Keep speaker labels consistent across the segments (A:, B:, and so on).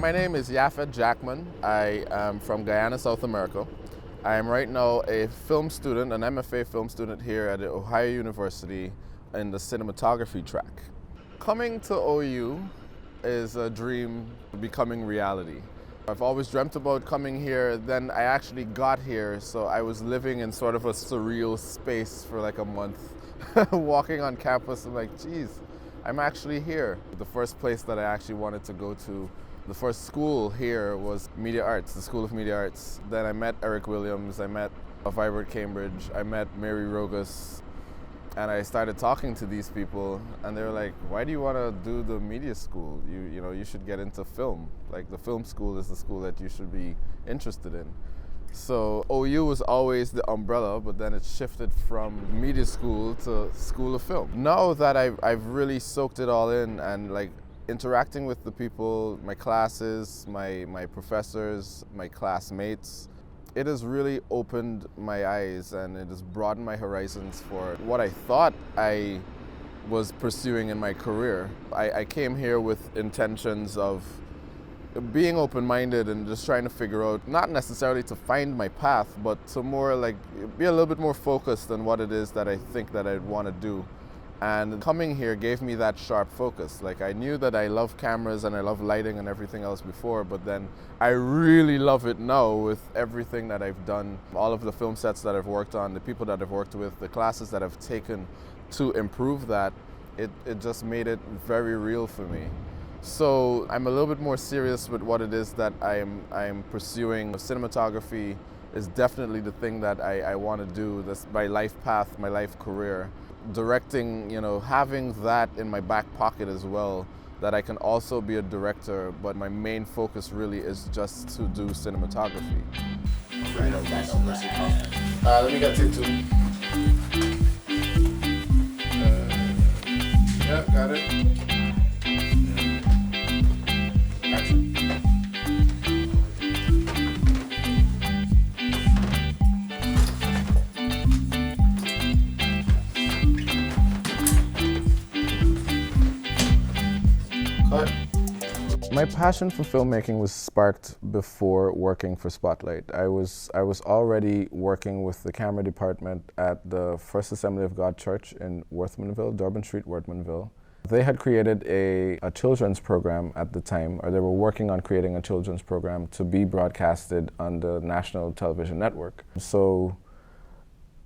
A: My name is Yaphet Jackman. I am from Guyana, South America. I am right now a film student, an MFA film student here at Ohio University in the cinematography track. Coming to OU is a dream becoming reality. I've always dreamt about coming here, then I actually got here, so I was living in sort of a surreal space for like a month. Walking on campus, I'm like, geez, I'm actually here. The first place that I actually wanted to go to, the first school here was Media Arts, the School of Media Arts. Then I met Eric Williams, I met Vibert Cambridge, I met Mary Rogus, and I started talking to these people, and they were like, why do you want to do the media school? You should get into film. Like, the film school is the school that you should be interested in. So OU was always the umbrella, but then it shifted from media school to School of Film. Now that I've really soaked it all in and like interacting with the people, my classes, my professors, my classmates, it has really opened my eyes and it has broadened my horizons for what I thought I was pursuing in my career. I came here with intentions of being open-minded and just trying to figure out, not necessarily to find my path, but to more like be a little bit more focused on what it is that I think that I'd want to do. And coming here gave me that sharp focus. Like, I knew that I love cameras and I love lighting and everything else before, but then I really love it now with everything that I've done, all of the film sets that I've worked on, the people that I've worked with, the classes that I've taken to improve that. It just made it very real for me. So I'm a little bit more serious with what it is that I'm pursuing. Cinematography is definitely the thing that I want to do. That's my life path, my life career. Directing, having that in my back pocket as well, that I can also be a director, but my main focus really is just to do cinematography. Let me get it too. Yeah, got it. My passion for filmmaking was sparked before working for Spotlight. I was already working with the camera department at the First Assembly of God Church in Worthmanville, Durban Street, Worthmanville. They had created a children's program at the time, or they were working on creating a children's program to be broadcasted on the national television network. So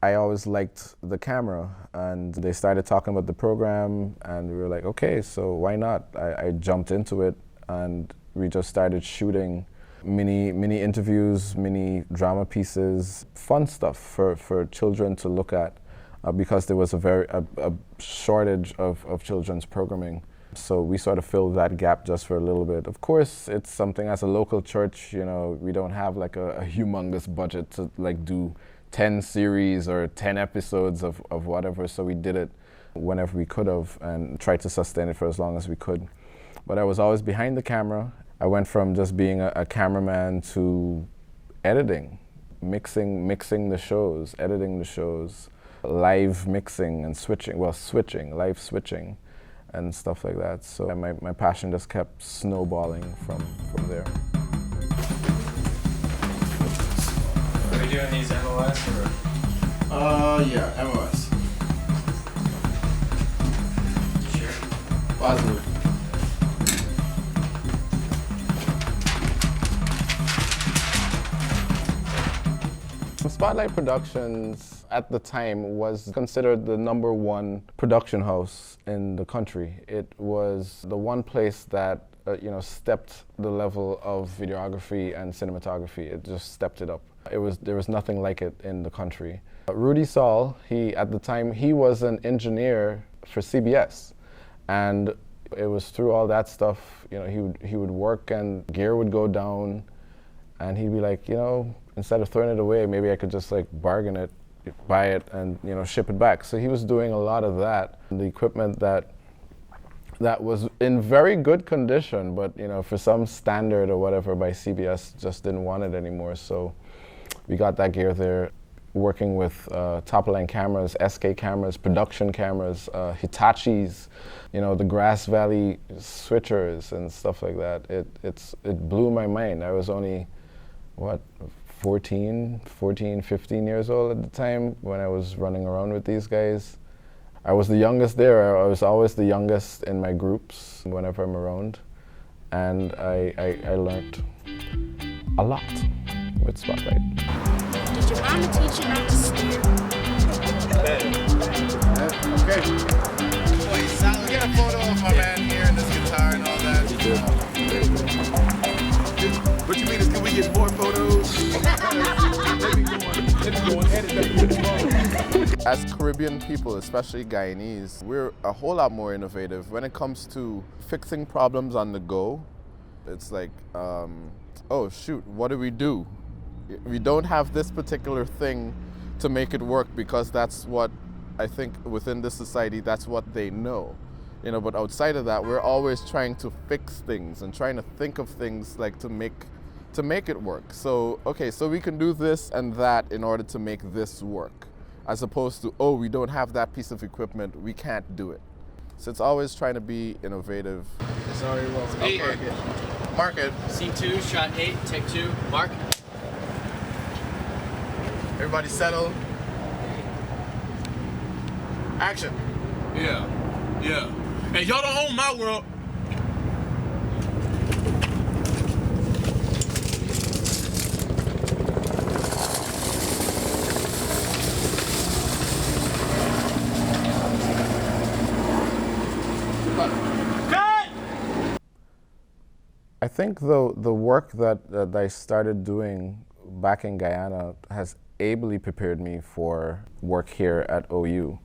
A: I always liked the camera, and they started talking about the program, and we were like, okay, so why not? I jumped into it, and we just started shooting mini interviews, mini drama pieces, fun stuff for children to look at, because there was a shortage of children's programming. So we sort of filled that gap just for a little bit. Of course, it's something as a local church, we don't have like a humongous budget to like do 10 series or 10 episodes of whatever, so we did it whenever we could have and tried to sustain it for as long as we could. But I was always behind the camera. I went from just being a cameraman to editing, mixing the shows, editing the shows, live mixing and live switching and stuff like that. So my passion just kept snowballing from there.
B: Are we doing these MOS or?
A: Yeah, MOS.
B: Sure.
A: Positive. Spotlight Productions at the time was considered the #1 production house in the country. It was the one place that stepped the level of videography and cinematography. It just stepped it up. There was nothing like it in the country. Rudy Saul, at the time, he was an engineer for CBS, and it was through all that stuff, he would work and gear would go down, and he'd be like, instead of throwing it away, maybe I could just like bargain it, buy it, and ship it back. So he was doing a lot of that. The equipment that was in very good condition, but for some standard or whatever by CBS just didn't want it anymore. So we got that gear there. working with top-of-line cameras, SK cameras, production cameras, Hitachis, you know, the Grass Valley switchers and stuff like that. It blew my mind. I was only, what, 14, 15 years old at the time when I was running around with these guys. I was the youngest there. I was always the youngest in my groups whenever I'm around. And I learned a lot with Spotlight.
C: Did your mama teach you not to steer?
A: Okay. We got a photo of my man here and this guitar and all that.
D: What you mean is, can we get more photos?
A: As Caribbean people, especially Guyanese, we're a whole lot more innovative when it comes to fixing problems on the go. It's like, oh shoot, what do? We don't have this particular thing to make it work because that's what I think within this society, that's what they know. You know, but outside of that, we're always trying to fix things and trying to think of things like to make it work. So, okay, so we can do this and that in order to make this work. As opposed to, oh, we don't have that piece of equipment, we can't do it. So it's always trying to be innovative.
B: Sorry, well,
A: Okay. Mark it.
B: Scene 2, shot 8, take 2, mark.
A: Everybody settle. Action.
D: Yeah. Hey, y'all don't own my world.
A: I think the work that I started doing back in Guyana has ably prepared me for work here at OU.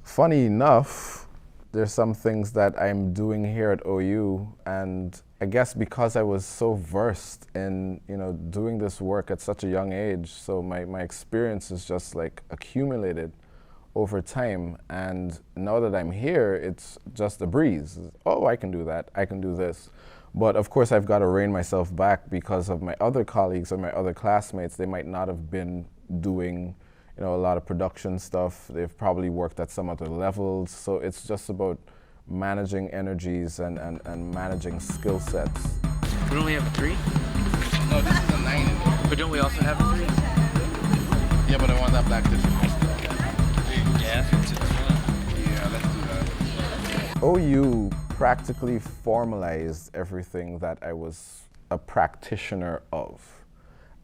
A: Funny enough, there's some things that I'm doing here at OU, and I guess because I was so versed in, you know, doing this work at such a young age, so my experience is just like accumulated over time, and now that I'm here, it's just a breeze. Oh, I can do that, I can do this. But of course I've got to rein myself back because of my other colleagues or my other classmates. They might not have been doing, you know, a lot of production stuff. They've probably worked at some other levels. So it's just about managing energies and managing skill sets.
B: We only have a 3?
A: No, this is a 9.
B: But don't we also have a 3?
A: Yeah, but I want that black tissue.
B: Yeah, it's in the front.
A: Yeah, let's do that. OU practically formalized everything that I was a practitioner of.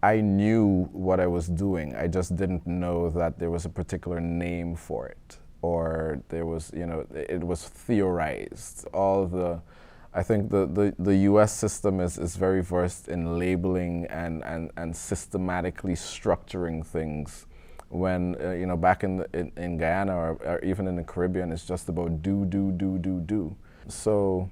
A: I knew what I was doing. I just didn't know that there was a particular name for it, or there was, you know, it was theorized. I think the US system is very versed in labeling and systematically structuring things. When, you know, back in Guyana or even in the Caribbean, it's just about do. So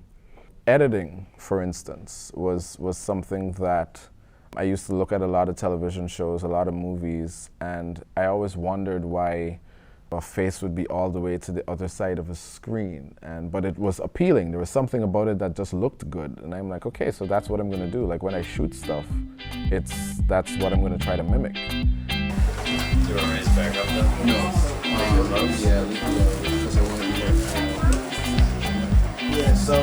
A: editing, for instance, was something that I used to look at a lot of television shows, a lot of movies, and I always wondered why a face would be all the way to the other side of a screen. But it was appealing. There was something about it that just looked good. And I'm like, okay, so that's what I'm gonna do. Like when I shoot stuff, that's what I'm gonna try to mimic.
B: Do you want to raise back up though?
A: No.
B: Yeah,
A: because I want to be there.
D: Yeah, so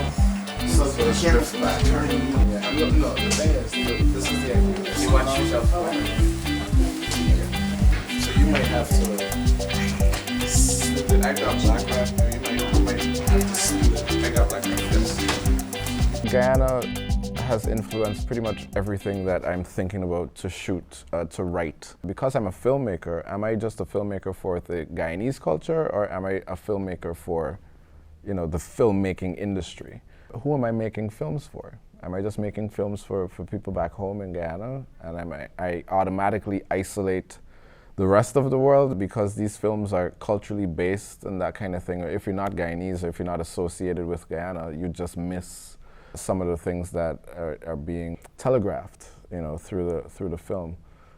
D: the camera's back.
A: Yeah. No, the thing is, this is the idea.
B: You watch yourself.
A: So you might have to, I got black rap, you might have to see it. I got black rap this. Guyana has influenced pretty much everything that I'm thinking about to shoot, to write. Because I'm a filmmaker, am I just a filmmaker for the Guyanese culture, or am I a filmmaker for, you know, the filmmaking industry? Who am I making films for? Am I just making films for people back home in Guyana? And I automatically isolate the rest of the world because these films are culturally based and that kind of thing. Or if you're not Guyanese or if you're not associated with Guyana, you just miss some of the things that are being telegraphed, you know, through the film.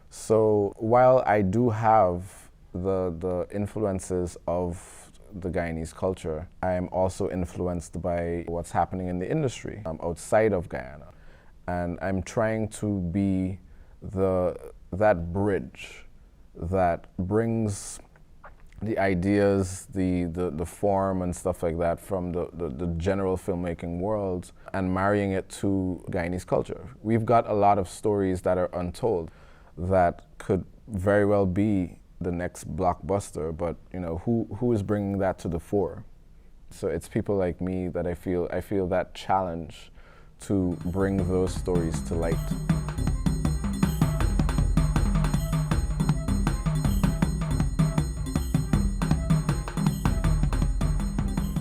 A: So while I do have the influences of the Guyanese culture, I am also influenced by what's happening in the industry outside of Guyana. And I'm trying to be that bridge that brings the ideas, the form and stuff like that from the general filmmaking world and marrying it to Guyanese culture. We've got a lot of stories that are untold that could very well be the next blockbuster, but you know, who is bringing that to the fore? So it's people like me that I feel that challenge to bring those stories to light.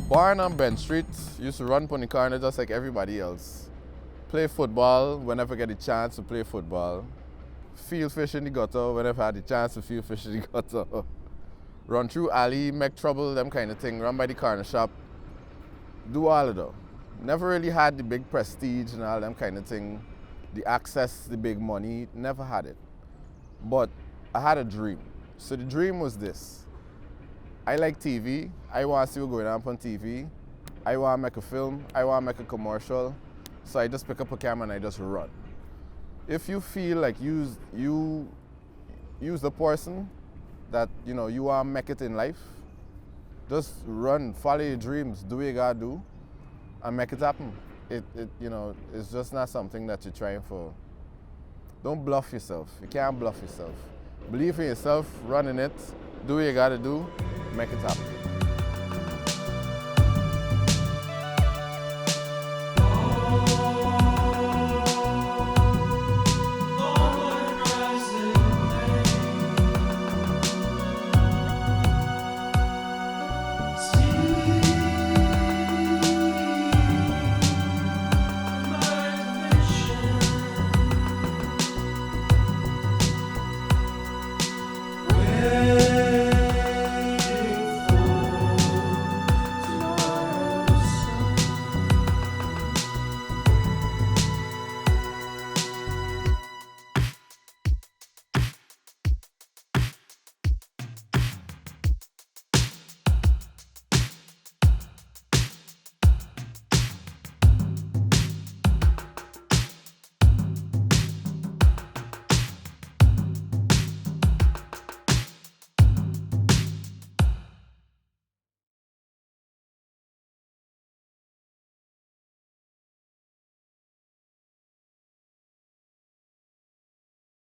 A: Born on Ben Street, used to run on the corner just like everybody else. Play football whenever I get the chance to play football. Field fish in the gutter whenever I had the chance to field fish in the gutter. Run through alley, make trouble, them kind of thing. Run by the corner shop. Do all of that. Never really had the big prestige and all them kind of thing. The access, the big money, never had it. But I had a dream. So the dream was this. I like TV. I want to see what's going on TV. I want to make a film. I want to make a commercial. So I just pick up a camera and I just run. If you feel like use the person that you know you want to make it in life, just run, follow your dreams, do what you gotta do, and make it happen. It's just not something that you're trying for. Don't bluff yourself. You can't bluff yourself. Believe in yourself, run in it, do what you gotta do, make it happen.